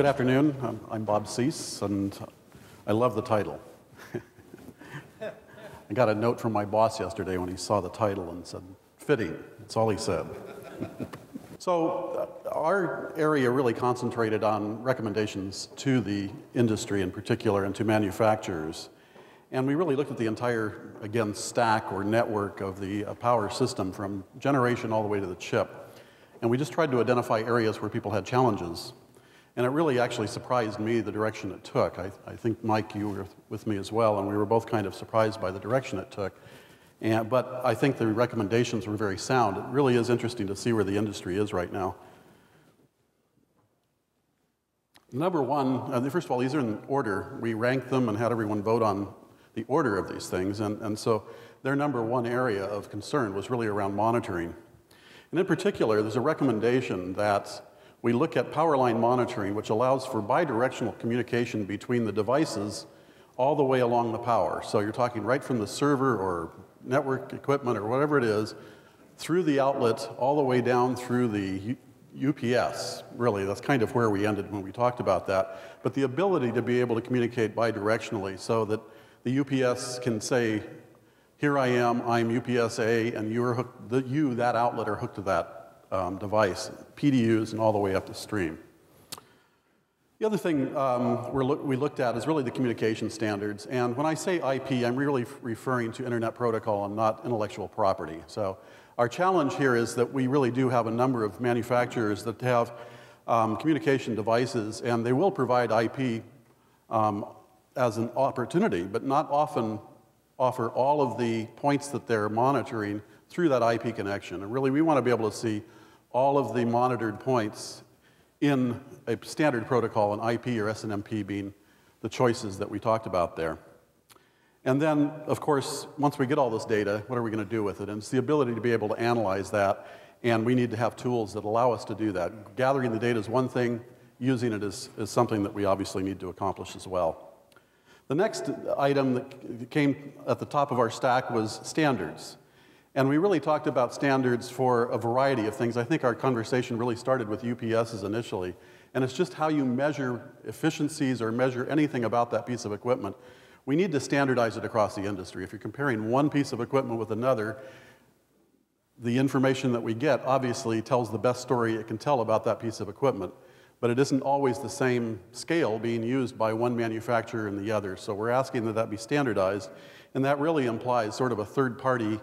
Good afternoon. I'm Bob Seese, and I love the title. I got a note from my boss yesterday when he saw the title and said, "Fitting." That's all he said. So our area really concentrated on recommendations to the industry in particular and to manufacturers. And we really looked at the entire, again, stack or network of the power system from generation all the way to the chip. And we just tried to identify areas where people had challenges. And it really actually surprised me the direction it took. I think, Mike, you were with me as well, and we were both kind of surprised by the direction it took. But I think the recommendations were very sound. It really is interesting to see where the industry is right now. Number one, first of all, these are in order. We ranked them and had everyone vote on the order of these things. And so their number one area of concern was really around monitoring. And in particular, there's a recommendation that we look at power line monitoring, which allows for bidirectional communication between the devices all the way along the power. So you're talking right from the server or network equipment or whatever it is, through the outlet, all the way down through the UPS. Really, that's kind of where we ended when we talked about that. But the ability to be able to communicate bidirectionally so that the UPS can say, here I am, I'm UPS A, and you are hooked, that outlet are hooked to that device, PDUs and all the way up the stream. The other thing we looked at is really the communication standards. And when I say IP, I'm really referring to Internet Protocol and not intellectual property. So our challenge here is that we really do have a number of manufacturers that have communication devices, and they will provide IP as an opportunity, but not often offer all of the points that they're monitoring through that IP connection. And really, we want to be able to see all of the monitored points in a standard protocol, an IP or SNMP being the choices that we talked about there. And then, of course, once we get all this data, what are we going to do with it? And it's the ability to be able to analyze that, and we need to have tools that allow us to do that. Gathering the data is one thing, using it is something that we obviously need to accomplish as well. The next item that came at the top of our stack was standards. And we really talked about standards for a variety of things. I think our conversation really started with UPSs initially. And it's just how you measure efficiencies or measure anything about that piece of equipment. We need to standardize it across the industry. If you're comparing one piece of equipment with another, the information that we get obviously tells the best story it can tell about that piece of equipment. But it isn't always the same scale being used by one manufacturer and the other. So we're asking that that be standardized. And that really implies sort of a third-party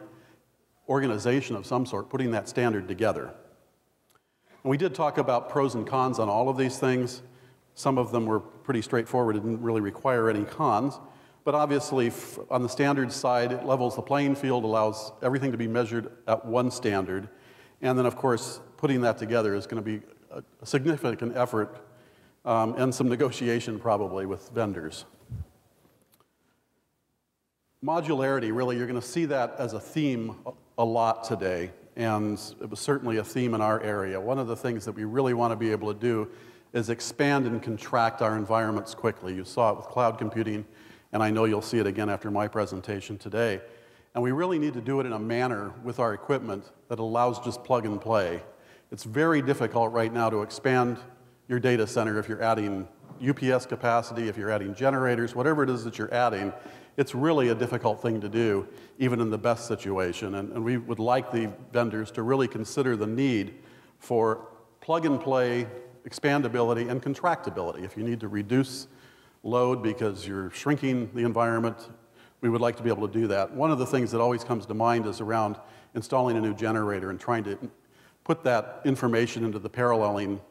organization of some sort, putting that standard together. And we did talk about pros and cons on all of these things. Some of them were pretty straightforward, didn't really require any cons. But obviously, on the standards side, it levels the playing field, allows everything to be measured at one standard. And then, of course, putting that together is going to be a significant effort and some negotiation probably with vendors. Modularity, really, you're going to see that as a theme a lot today, and it was certainly a theme in our area. One of the things that we really want to be able to do is expand and contract our environments quickly. You saw it with cloud computing, and I know you'll see it again after my presentation today. And we really need to do it in a manner with our equipment that allows just plug and play. It's very difficult right now to expand your data center if you're adding UPS capacity, if you're adding generators, whatever it is that you're adding. It's really a difficult thing to do, even in the best situation. And we would like the vendors to really consider the need for plug and play, expandability, and contractibility. If you need to reduce load because you're shrinking the environment, we would like to be able to do that. One of the things that always comes to mind is around installing a new generator and trying to put that information into the paralleling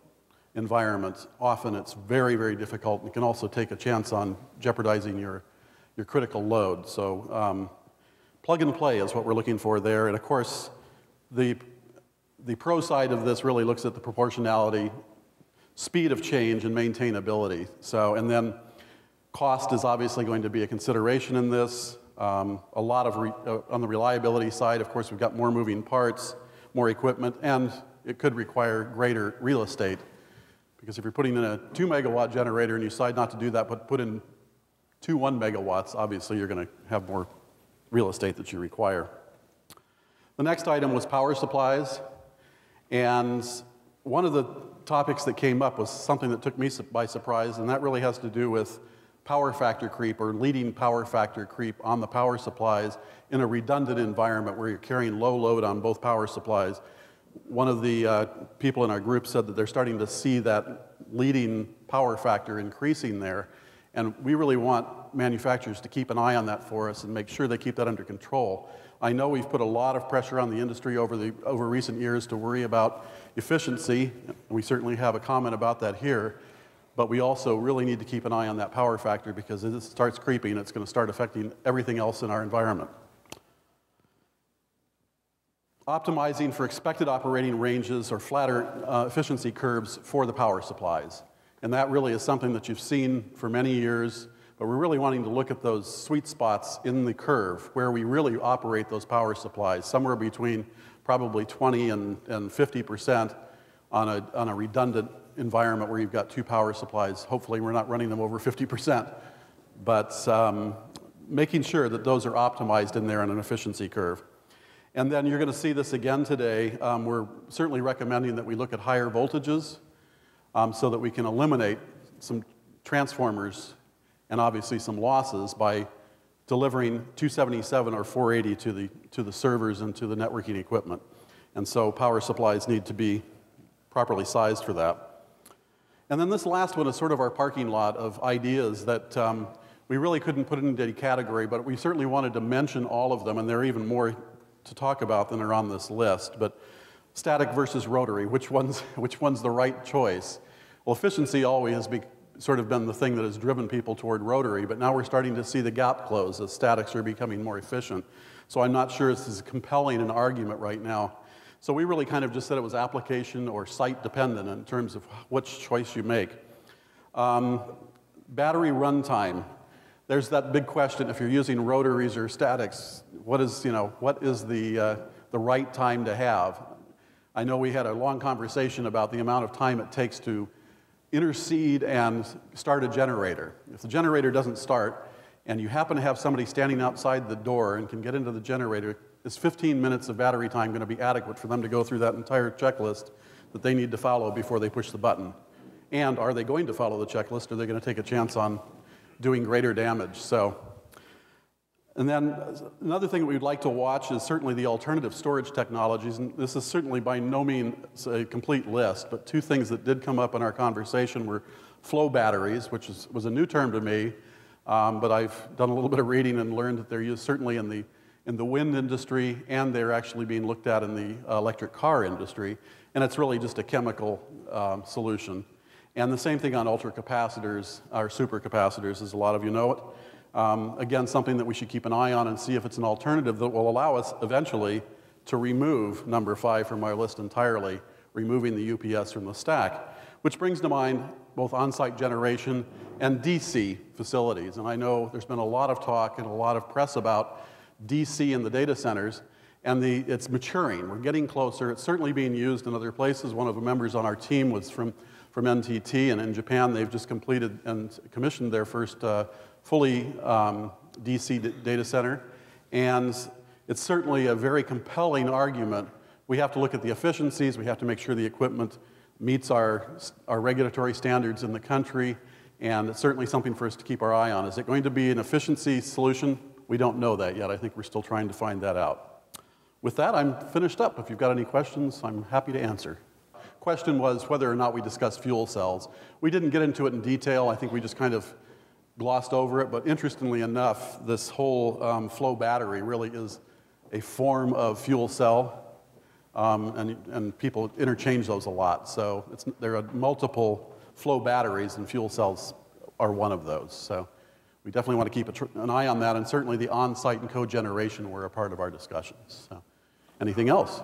environment. Often it's very, very difficult, and it can also take a chance on jeopardizing your critical load. So plug and play is what we're looking for there. And of course, the pro side of this really looks at the proportionality, speed of change, and maintainability. So, and then cost is obviously going to be a consideration in this. A lot of, on the reliability side, of course, we've got more moving parts, more equipment, and it could require greater real estate. Because if you're putting in a 2 megawatt generator and you decide not to do that, but put in 2 1 megawatts, obviously you're going to have more real estate that you require. The next item was power supplies. And one of the topics that came up was something that took me by surprise, and that really has to do with power factor creep or leading power factor creep on the power supplies in a redundant environment where you're carrying low load on both power supplies. One of the people in our group said that they're starting to see that leading power factor increasing there, and we really want manufacturers to keep an eye on that for us and make sure they keep that under control. I know we've put a lot of pressure on the industry over recent years to worry about efficiency, and we certainly have a comment about that here, but we also really need to keep an eye on that power factor because if it starts creeping, it's going to start affecting everything else in our environment. Optimizing for expected operating ranges or flatter efficiency curves for the power supplies. And that really is something that you've seen for many years, but we're really wanting to look at those sweet spots in the curve where we really operate those power supplies, somewhere between probably 20 and 50% on a redundant environment where you've got two power supplies. Hopefully we're not running them over 50%, but making sure that those are optimized in there on an efficiency curve. And then you're going to see this again today. We're certainly recommending that we look at higher voltages so that we can eliminate some transformers and obviously some losses by delivering 277 or 480 to the servers and to the networking equipment. And so power supplies need to be properly sized for that. And then this last one is sort of our parking lot of ideas that we really couldn't put into a category, but we certainly wanted to mention all of them, and there are even more to talk about than are on this list. But static versus rotary, which one's the right choice? Well, efficiency always has sort of been the thing that has driven people toward rotary, but now we're starting to see the gap close as statics are becoming more efficient. So I'm not sure it's as compelling an argument right now. So we really kind of just said it was application or site dependent in terms of which choice you make. Battery runtime. There's that big question, if you're using rotaries or statics, what is the right time to have? I know we had a long conversation about the amount of time it takes to intercede and start a generator. If the generator doesn't start and you happen to have somebody standing outside the door and can get into the generator, is 15 minutes of battery time going to be adequate for them to go through that entire checklist that they need to follow before they push the button? And are they going to follow the checklist, or are they going to take a chance on doing greater damage? And then another thing that we'd like to watch is certainly the alternative storage technologies, and this is certainly by no means a complete list, but two things that did come up in our conversation were flow batteries, which was a new term to me, but I've done a little bit of reading and learned that they're used certainly in the wind industry, and they're actually being looked at in the electric car industry, and it's really just a chemical solution. And the same thing on ultracapacitors, or supercapacitors, as a lot of you know it. Again, something that we should keep an eye on and see if it's an alternative that will allow us eventually to remove number 5 from our list entirely, removing the UPS from the stack, which brings to mind both on-site generation and DC facilities. And I know there's been a lot of talk and a lot of press about DC in the data centers, and it's maturing. We're getting closer. It's certainly being used in other places. One of the members on our team was from NTT, and in Japan they've just completed and commissioned their first fully DC data center, and it's certainly a very compelling argument. We have to look at the efficiencies, we have to make sure the equipment meets our regulatory standards in the country, and it's certainly something for us to keep our eye on. Is it going to be an efficiency solution? We don't know that yet. I think we're still trying to find that out. With that, I'm finished up. If you've got any questions, I'm happy to answer. Question was whether or not we discussed fuel cells. We didn't get into it in detail. I think we just kind of glossed over it, but interestingly enough, this whole flow battery really is a form of fuel cell, and people interchange those a lot. So there are multiple flow batteries, and fuel cells are one of those. So we definitely want to keep an eye on that, and certainly the on-site and cogeneration were a part of our discussions. So, anything else?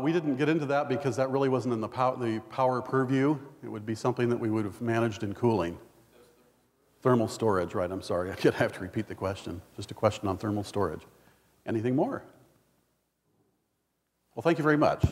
We didn't get into that because that really wasn't in the power purview. It would be something that we would have managed in cooling. Thermal storage, right, I'm sorry. I have to repeat the question. Just a question on thermal storage. Anything more? Well, thank you very much.